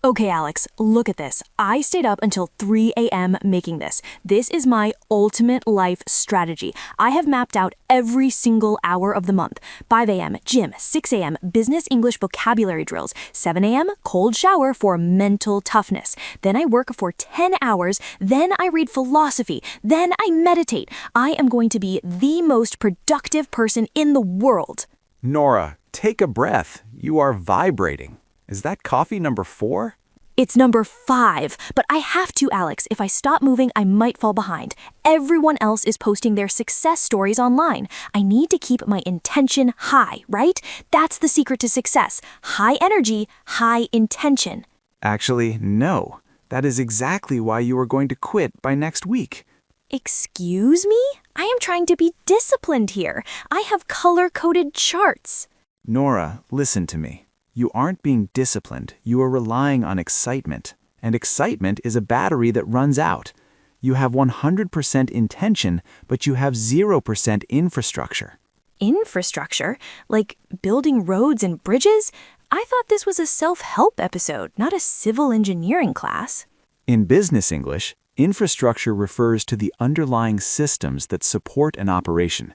Okay, Alex, look at this. I stayed up until 3 a.m. making this. This is my ultimate life strategy. I have mapped out every single hour of the month. 5 a.m., gym. 6 a.m., business English vocabulary drills. 7 a.m., cold shower for mental toughness. Then I work for 10 hours. Then I read philosophy. Then I meditate. I am going to be the most productive person in the world. Nora, take a breath. You are vibrating. Is that coffee number 4? It's number 5, but I have to, Alex. If I stop moving, I might fall behind. Everyone else is posting their success stories online. I need to keep my intention high, right? That's the secret to success. High energy, high intention. Actually, no. That is exactly why you are going to quit by next week. Excuse me? I am trying to be disciplined here. I have color-coded charts. Nora, listen to me. You aren't being disciplined. You are relying on excitement. And excitement is a battery that runs out. You have 100% intention, but you have 0% infrastructure. Infrastructure? Like building roads and bridges? I thought this was a self-help episode, not a civil engineering class. In business English, infrastructure refers to the underlying systems that support an operation.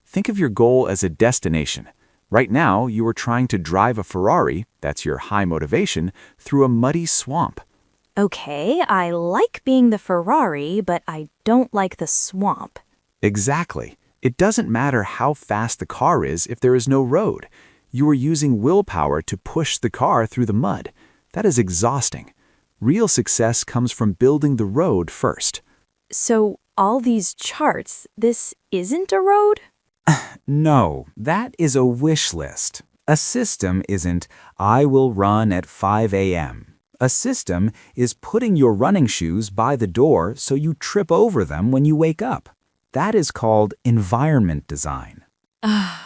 Think of your goal as a destination. Right now, you are trying to drive a Ferrari, that's your high motivation, through a muddy swamp. Okay, I like being the Ferrari, but I don't like the swamp. Exactly. It doesn't matter how fast the car is if there is no road. You are using willpower to push the car through the mud. That is exhausting. Real success comes from building the road first. So, all these charts, this isn't a road? No, that is a wish list. A system isn't, I will run at 5 a.m. A system is putting your running shoes by the door so you trip over them when you wake up. That is called environment design.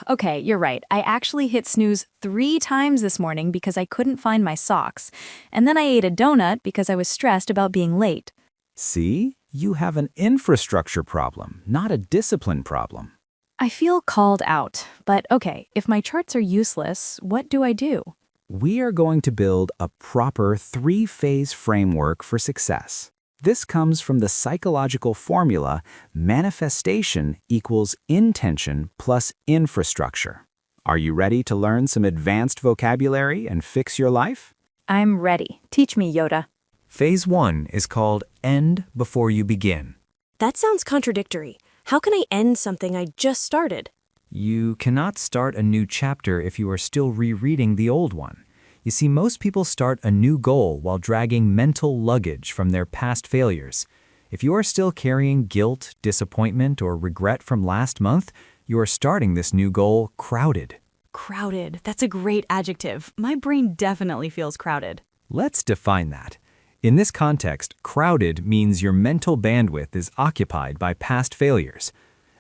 Okay, you're right. I actually hit snooze 3 times this morning because I couldn't find my socks. And then I ate a donut because I was stressed about being late. See? You have an infrastructure problem, not a discipline problem. I feel called out, but okay, if my charts are useless, what do I do? We are going to build a proper 3-phase framework for success. This comes from the psychological formula manifestation equals intention plus infrastructure. Are you ready to learn some advanced vocabulary and fix your life? I'm ready. Teach me, Yoda. Phase 1 is called end before you begin. That sounds contradictory. How can I end something I just started? You cannot start a new chapter if you are still rereading the old one. You see, most people start a new goal while dragging mental luggage from their past failures. If you are still carrying guilt, disappointment, or regret from last month, you are starting this new goal crowded. Crowded. That's a great adjective. My brain definitely feels crowded. Let's define that. In this context, crowded means your mental bandwidth is occupied by past failures.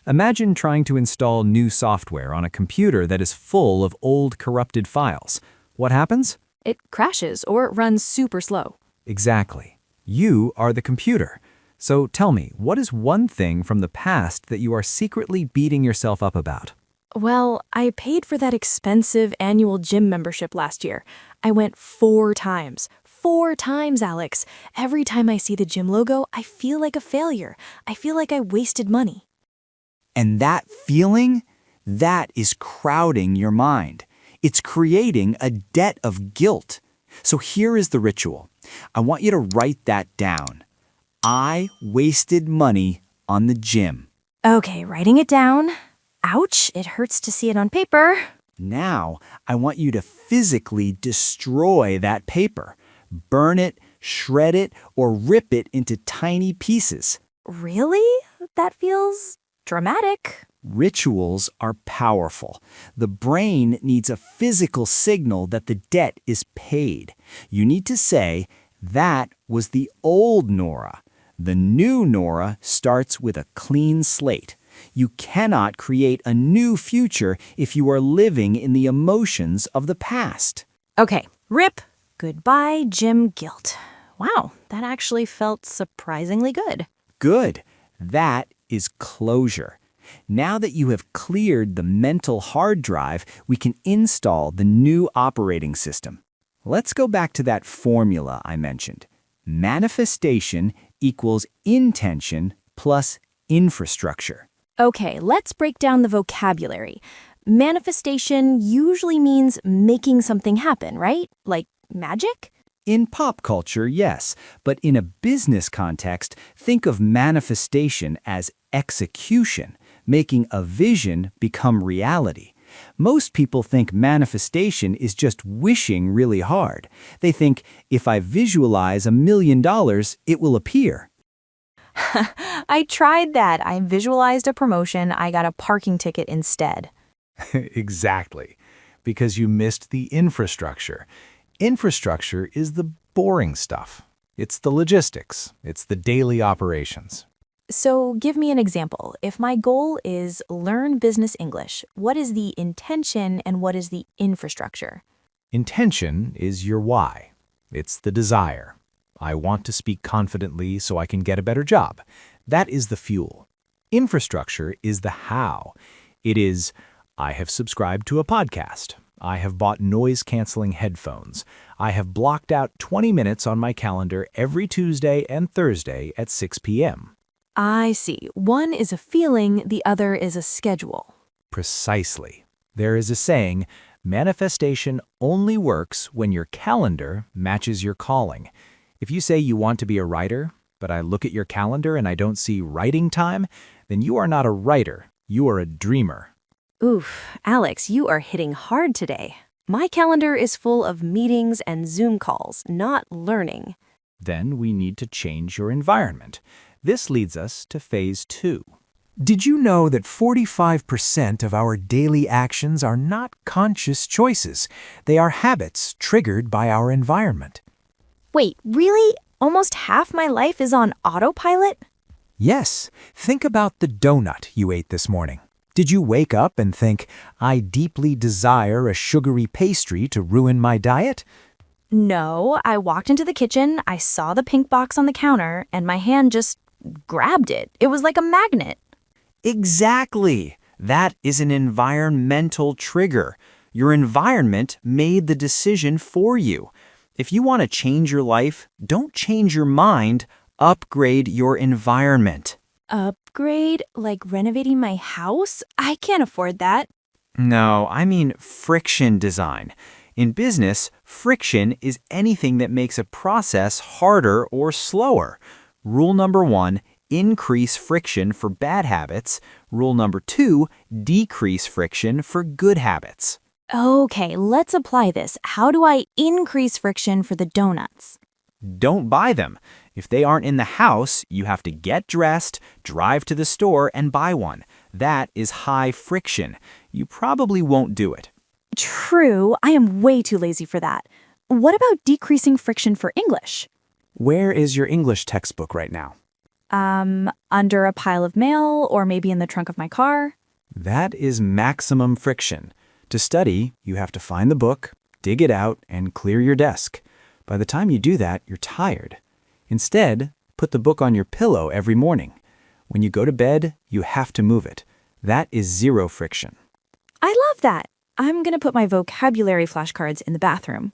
Imagine trying to install new software on a computer that is full of old corrupted files. What happens? It crashes or runs super slow. Exactly. You are the computer. So tell me, what is one thing from the past that you are secretly beating yourself up about? Well, I paid for that expensive annual gym membership last year. I went 4 times. 4 times, Alex. Every time I see the gym logo, I feel like a failure. I feel like I wasted money. And that feeling, that is crowding your mind. It's creating a debt of guilt. So here is the ritual. I want you to write that down. I wasted money on the gym. Okay, writing it down. Ouch, it hurts to see it on paper. Now, I want you to physically destroy that paper. Burn it, shred it, or rip it into tiny pieces. Really? That feels dramatic. Rituals are powerful. The brain needs a physical signal that the debt is paid. You need to say, that was the old Nora. The new Nora starts with a clean slate. You cannot create a new future if you are living in the emotions of the past. Okay, rip. Goodbye, gym guilt. Wow, that actually felt surprisingly good. Good. That is closure. Now that you have cleared the mental hard drive, we can install the new operating system. Let's go back to that formula I mentioned. Manifestation equals intention plus infrastructure. Okay, let's break down the vocabulary. Manifestation usually means making something happen, right? Like magic? In pop culture, yes, but in a business context, think of manifestation as execution, making a vision become reality. Most people think manifestation is just wishing really hard. They think, if I visualize $1 million, it will appear. I tried that. I visualized a promotion. I got a parking ticket instead. Exactly, because you missed the infrastructure. Infrastructure is the boring stuff. It's the logistics. It's the daily operations. So give me an example. If my goal is learn business English, what is the intention and what is the infrastructure? Intention is your why. It's the desire. I want to speak confidently so I can get a better job. That is the fuel. Infrastructure is the how. It is, I have subscribed to a podcast. I have bought noise-canceling headphones. I have blocked out 20 minutes on my calendar every Tuesday and Thursday at 6 p.m. I see. One is a feeling, the other is a schedule. Precisely. There is a saying, manifestation only works when your calendar matches your calling. If you say you want to be a writer, but I look at your calendar and I don't see writing time, then you are not a writer, you are a dreamer. Oof, Alex, you are hitting hard today. My calendar is full of meetings and Zoom calls, not learning. Then we need to change your environment. This leads us to phase 2. Did you know that 45% of our daily actions are not conscious choices? They are habits triggered by our environment. Wait, really? Almost half my life is on autopilot? Yes, think about the donut you ate this morning. Did you wake up and think, I deeply desire a sugary pastry to ruin my diet? No, I walked into the kitchen, I saw the pink box on the counter, and my hand just grabbed it. It was like a magnet. Exactly. That is an environmental trigger. Your environment made the decision for you. If you want to change your life, don't change your mind, upgrade your environment. Upgrade? Like renovating my house? I can't afford that. No, I mean friction design. In business, friction is anything that makes a process harder or slower. Rule number 1, increase friction for bad habits. Rule number 2, decrease friction for good habits. Okay, let's apply this. How do I increase friction for the donuts? Don't buy them. If they aren't in the house, you have to get dressed, drive to the store, and buy one. That is high friction. You probably won't do it. True, I am way too lazy for that. What about decreasing friction for English? Where is your English textbook right now? Under a pile of mail or maybe in the trunk of my car? That is maximum friction. To study, you have to find the book, dig it out, and clear your desk. By the time you do that, you're tired. Instead, put the book on your pillow every morning. When you go to bed, you have to move it. That is zero friction. I love that. I'm going to put my vocabulary flashcards in the bathroom.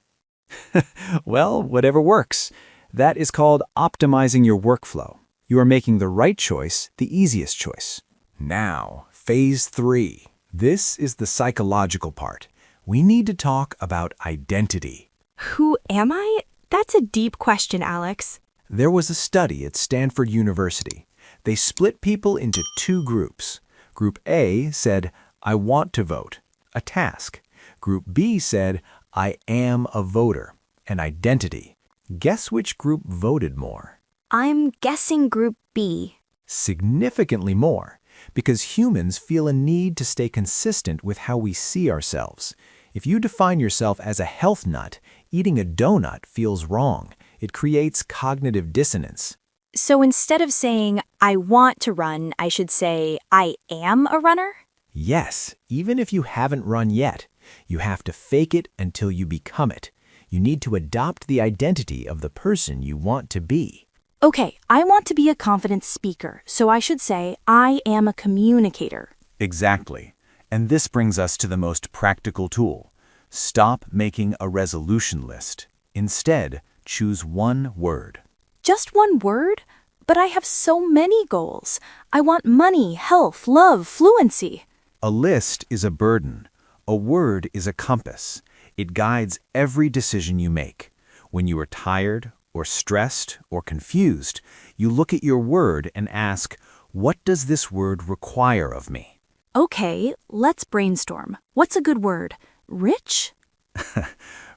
Well, whatever works. That is called optimizing your workflow. You are making the right choice the easiest choice. Now, phase 3. This is the psychological part. We need to talk about identity. Who am I? That's a deep question, Alex. There was a study at Stanford University. They split people into 2 groups. Group A said, I want to vote, a task. Group B said, I am a voter, an identity. Guess which group voted more? I'm guessing Group B. Significantly more, because humans feel a need to stay consistent with how we see ourselves. If you define yourself as a health nut, eating a donut feels wrong. It creates cognitive dissonance. So instead of saying, I want to run, I should say, I am a runner? Yes, even if you haven't run yet, you have to fake it until you become it. You need to adopt the identity of the person you want to be. Okay, I want to be a confident speaker, so I should say, I am a communicator. Exactly. And this brings us to the most practical tool. Stop making a resolution list. Instead, choose one word. Just one word? But I have so many goals. I want money, health, love, fluency. A list is a burden. A word is a compass. It guides every decision you make. When you are tired, or stressed, or confused, you look at your word and ask, what does this word require of me? Okay, let's brainstorm. What's a good word? Rich?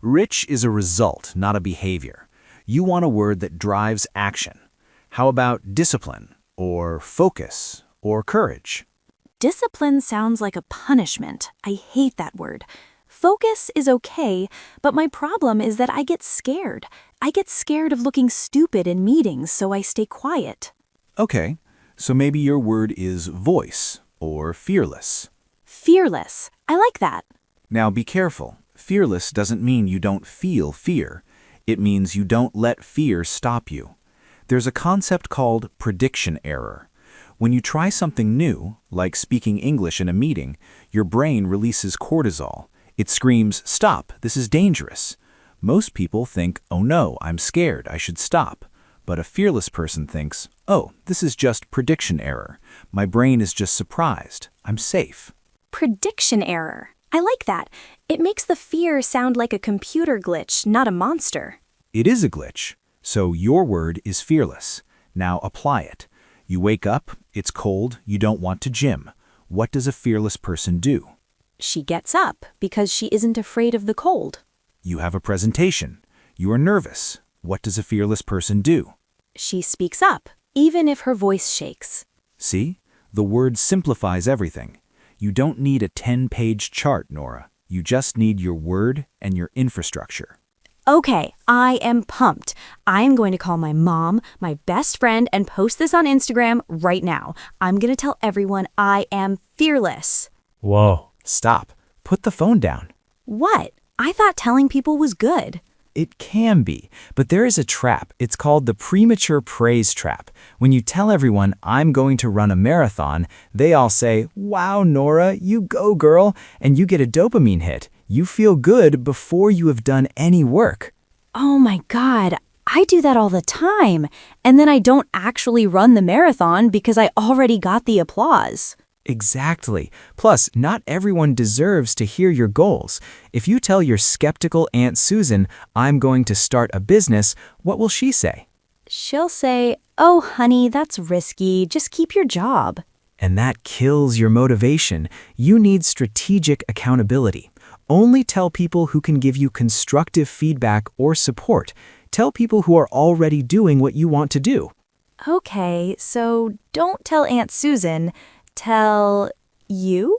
Rich is a result, not a behavior. You want a word that drives action. How about discipline, or focus, or courage? Discipline sounds like a punishment. I hate that word. Focus is okay, but my problem is that I get scared. I get scared of looking stupid in meetings, so I stay quiet. Okay, so maybe your word is voice, or fearless. Fearless. I like that. Now be careful. Fearless doesn't mean you don't feel fear. It means you don't let fear stop you. There's a concept called prediction error. When you try something new, like speaking English in a meeting, your brain releases cortisol. It screams, "Stop, this is dangerous." Most people think, "Oh no, I'm scared, I should stop." But a fearless person thinks, "Oh, this is just prediction error. My brain is just surprised. I'm safe." Prediction error. I like that. It makes the fear sound like a computer glitch, not a monster. It is a glitch. So your word is fearless. Now apply it. You wake up, it's cold, you don't want to gym. What does a fearless person do? She gets up because she isn't afraid of the cold. You have a presentation. You are nervous. What does a fearless person do? She speaks up, even if her voice shakes. See? The word simplifies everything. You don't need a 10-page chart, Nora. You just need your word and your infrastructure. Okay, I am pumped. I am going to call my mom, my best friend, and post this on Instagram right now. I'm going to tell everyone I am fearless. Whoa. Stop. Put the phone down. What? I thought telling people was good. It can be, but there is a trap. It's called the premature praise trap. When you tell everyone, "I'm going to run a marathon," they all say, "Wow, Nora, you go, girl," and you get a dopamine hit. You feel good before you have done any work. Oh my God, I do that all the time. And then I don't actually run the marathon because I already got the applause. Exactly. Plus, not everyone deserves to hear your goals. If you tell your skeptical Aunt Susan, "I'm going to start a business," what will she say? She'll say, "Oh, honey, that's risky. Just keep your job." And that kills your motivation. You need strategic accountability. Only tell people who can give you constructive feedback or support. Tell people who are already doing what you want to do. Okay, so don't tell Aunt Susan. Tell you?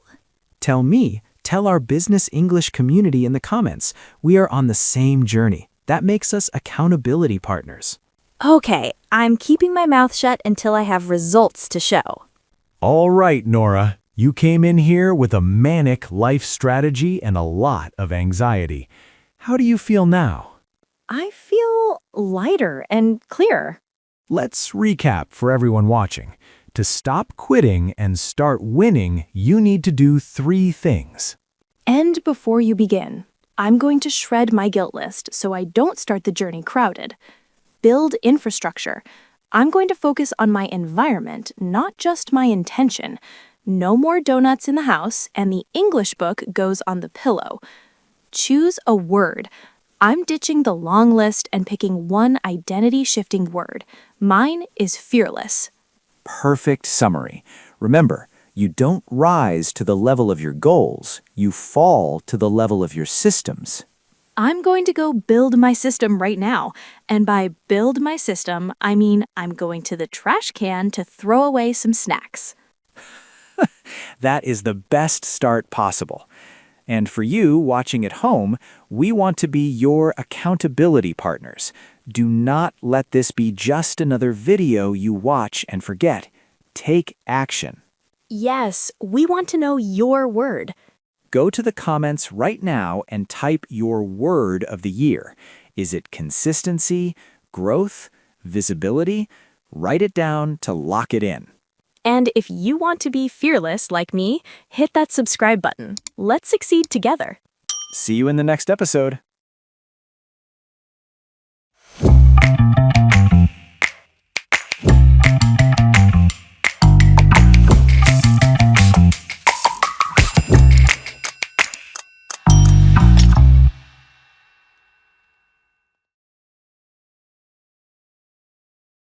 Tell me. Tell our business English community in the comments. We are on the same journey. That makes us accountability partners. Okay, I'm keeping my mouth shut until I have results to show. All right, Nora. You came in here with a manic life strategy and a lot of anxiety. How do you feel now? I feel lighter and clearer. Let's recap for everyone watching. To stop quitting and start winning, you need to do 3 things. And before you begin, I'm going to shred my guilt list so I don't start the journey crowded. Build infrastructure. I'm going to focus on my environment, not just my intention. No more donuts in the house, and the English book goes on the pillow. Choose a word. I'm ditching the long list and picking one identity-shifting word. Mine is fearless. Perfect summary. Remember, you don't rise to the level of your goals. You fall to the level of your systems. I'm going to go build my system right now. And by build my system, I mean I'm going to the trash can to throw away some snacks. That is the best start possible. And for you watching at home, we want to be your accountability partners. Do not let this be just another video you watch and forget. Take action. Yes, we want to know your word. Go to the comments right now and type your word of the year. Is it consistency, growth, visibility? Write it down to lock it in. And if you want to be fearless like me, hit that subscribe button. Let's succeed together. See you in the next episode.